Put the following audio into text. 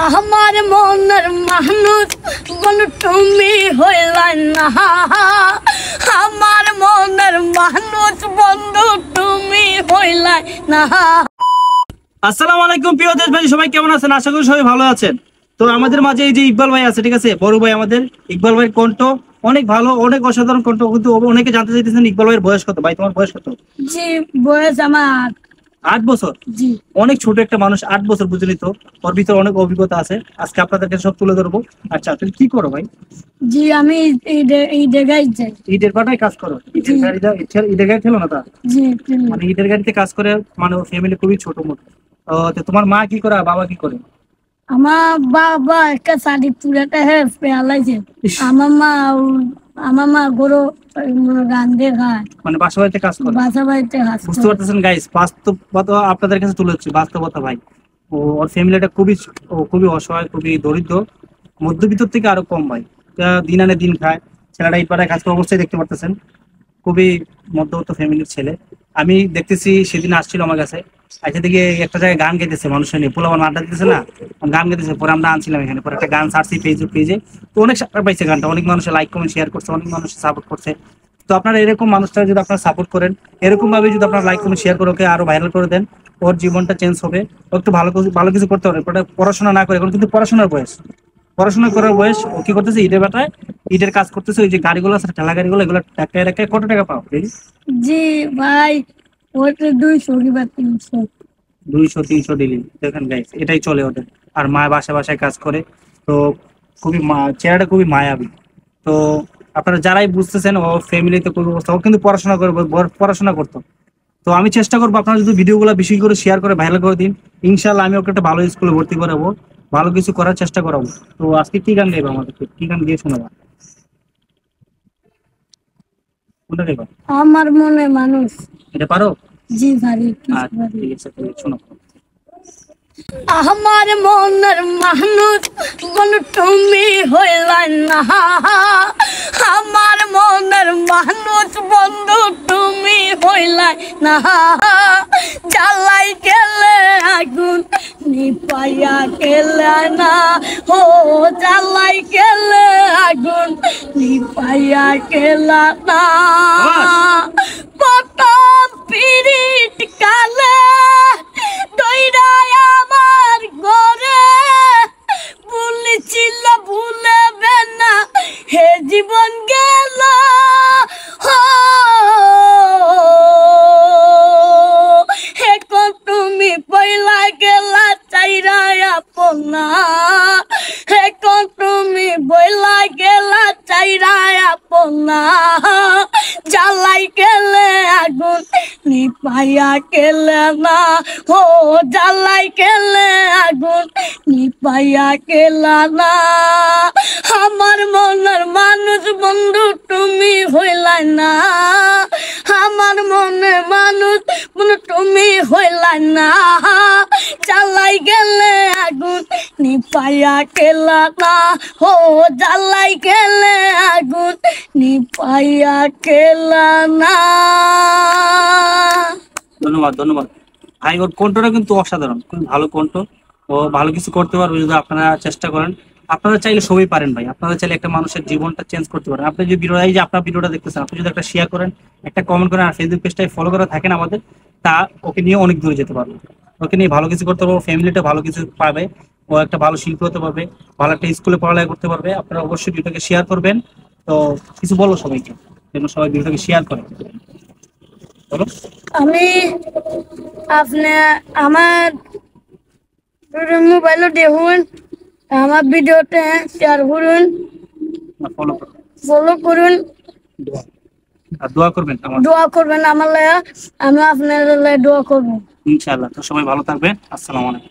আমার মনের মানুষ বন্ধু তুমি হইলা না, আমার মনের মানুষ বন্ধু তুমি হইলা না। আসসালামু আলাইকুম প্রিয় দেশবাসী, সবাই কেমন আছেন? আশা করি সবাই ভালো আছেন। তো আমাদের মাঝে এই যে ইকবাল ভাই আছে, ঠিক আছে, বড় ভাই আমাদের ইকবাল ভাইয়ের কণ্ঠ অনেক ভালো, অনেক অসাধারণ কণ্ঠ। কিন্তু অনেকে জানতে চাইতেছেন ইকবাল ভাইয়ের বয়স কত। ভাই তোমার বয়স কত? জি বয়স আমার 8 বছর। জি অনেক ছোট একটা মানুষ, 8 বছর, বুঝলি তো। ওর ভিতরে অনেক অভিজ্ঞতা আছে, আজকে আপনাদেরকে সব তুলে ধরবো। আচ্ছা, তুমি কি করো ভাই? জি আমি এই জায়গায় যাই। ইটের পাটায় কাজ করো? ইটের গাড়ি ছিল না তা? জি মানে ইটের গাড়িতে কাজ করে, মানে ফ্যামিলি খুবই ছোট মোটো। তো তোমার মা কি করে, বাবা কি করে? আমার বাবা একটা শাড়ি তুলাটা হ্যাঁ পেয়ালাইছে। আমার মা গরু রান্ধে খায়, মানে বাসা বাড়িতে কাজ করে, বাসা বাড়িতে কাজ বুঝতে করে। পারতেছেন গাইস, বাস্তবতা আপনাদের কাছে তুলে ধরছি, বাস্তবতা ভাই। ওর ফ্যামিলিটা খুবই অসহায়, খুবই দরিদ্র, মধ্যবিত্ত থেকে আরো কম ভাই। দিন আনে দিন খায়, ছেলেটা ইটপাড়ায় কাজ করে অবস্থায় দেখতে পারতেছেন, খুবই মধ্যবিত্ত ফ্যামিলির ছেলে। আমি দেখতেছি সেদিন আসছিল আমার কাছে, আচ্ছা দিকে একটা জায়গায় গান গাইতেছে, মানুষের নিয়ে পোলাপান আড্ডা দিতেছে না, গান গাইতেছে। পরে আমরা আনছিলাম এখানে, পরে একটা গান ছাড়ছি পেজে। তো অনেক সাপোর্ট পাইছে গানটা, অনেক মানুষ লাইক কমেন্ট শেয়ার করছে, অনেক মানুষ সাপোর্ট করছে। তো আপনারা এরকম মানুষটা যদি আপনারা সাপোর্ট করেন, এরকম ভাবে যদি আপনারা লাইক কমেন্ট শেয়ার করে ওকে আরো ভাইরাল করে দেন, ওর জীবনটা চেঞ্জ হবে। ও একটু ভালো কিছু করতে হবে। পড়াশোনা না করে, এখন কিন্তু পড়াশোনার বয়স, পড়াশোনা করার বয়স। ও কি করতেছে, ইটের বাটায় ইটের কাজ করতেছে। ওই যে গাড়িগুলো আছে, ঠেলা গাড়িগুলো, এগুলো টাকায় কত টাকা পাও? জি ভাই ওটা 200 কিংবা 300, 200-300 ডেলি। দেখেন গাইস, এটাই চলে ওদের। আর মা বাসায় কাজ করে। তো চেহারাটা খুবই মায়াবী। তো আপনারা যারাই বুঝতেছেন ও ফ্যামিলিতে খুবই অবস্থা, ও কিন্তু পড়াশোনা করতো। তো আমি চেষ্টা করবো আপনারা যদি ভিডিওগুলো বেশি করে শেয়ার করে ভাইরাল করে দিন, ইনশাল্লাহ আমি ওকে একটা ভালো স্কুলে ভর্তি করাবো, ভালো কিছু করার চেষ্টা করাবো। তো আজকে কি গান গাইবো, আমাদেরকে কি গান গিয়ে শোনাবো? কোনটা গাইবো? আমার মনে মানুষ। এটা পারো? জি ভারি আচ্ছা ঠিক আছে, তুমি শোনো। আমার মনের মানুষ বন্ধু তুমি হইলা না, আমার মনের মানুষ বন্ধু তুমি হইলা না। জ্বালাই গেলে আগুন নিপাইয়া গেলে না, ও জ্বালাই গেলে আগুন নিপাইয়া গেলা না। প্রথম পিরিত কালে দইরায় আমার ঘরে বলেছিল ভুলবে না, হে জীবন গেল এখন তুমি পয়লা গেলা চাইরায় আপনা, এখন তুমি বইলা গেলা চাইরায় আপনা। জ্বালাই গেলে আগুন নিপাইয়া গেলে না, ও জ্বালাই গেলে আগুন নিপাইয়া গেলা না। আমার মনের মানুষ বন্ধু তুমি হইলা না, আমার মনে মানুষ বন্ধু তুমি হইলা না। জ্বালাই গেলে আগুন নিপাইয়া গেলা না, ও জ্বালাই গেলে আগুন নিপাইয়া গেলা না। ধন্যবাদ ভাই। ওর কণ্ঠটা কিন্তু অসাধারণ, খুব ভালো কণ্ঠ। ও ভালো কিছু করতে পারবে যদি আপনারা চেষ্টা করেন। আপনারা চাইলে সবই পারেন ভাই, আপনারা চাইলে একটা মানুষের জীবনটা চেঞ্জ করতে পারেন। আপনি যে ভিডিও, এই যে আপনার ভিডিওটা দেখতেছেন, আপনি যদি একটা শেয়ার করেন, একটা কমেন্ট করেন, আর ফেসবুক পেজটাই ফলো করা থাকেন আমাদের, তা ওকে নিয়ে অনেক দূরে যেতে পারবো। ওকে নিয়ে ভালো কিছু করতে পারবো, ফ্যামিলিটা ভালো কিছু পাবে, ও একটা ভালো শিল্পী হতে পারবে, ভালো একটা স্কুলে পড়ালেখা করতে পারবে। আপনারা অবশ্যই ভিডিওটাকে শেয়ার করবেন। তো কিছু বলবো সবাইকে, যেন সবাই ভিডিওটাকে শেয়ার করে। আমি আমার মোবাইলে দেখুন, আমার ভিডিওতে শেয়ার করুন, ফলো করুন, দোয়া করবেন আমার লাগে, আমি আপনার লাগে দোয়া করবো ইনশাআল্লাহ। তো সবাই ভালো থাকবেন। আসসালামু আলাইকুম।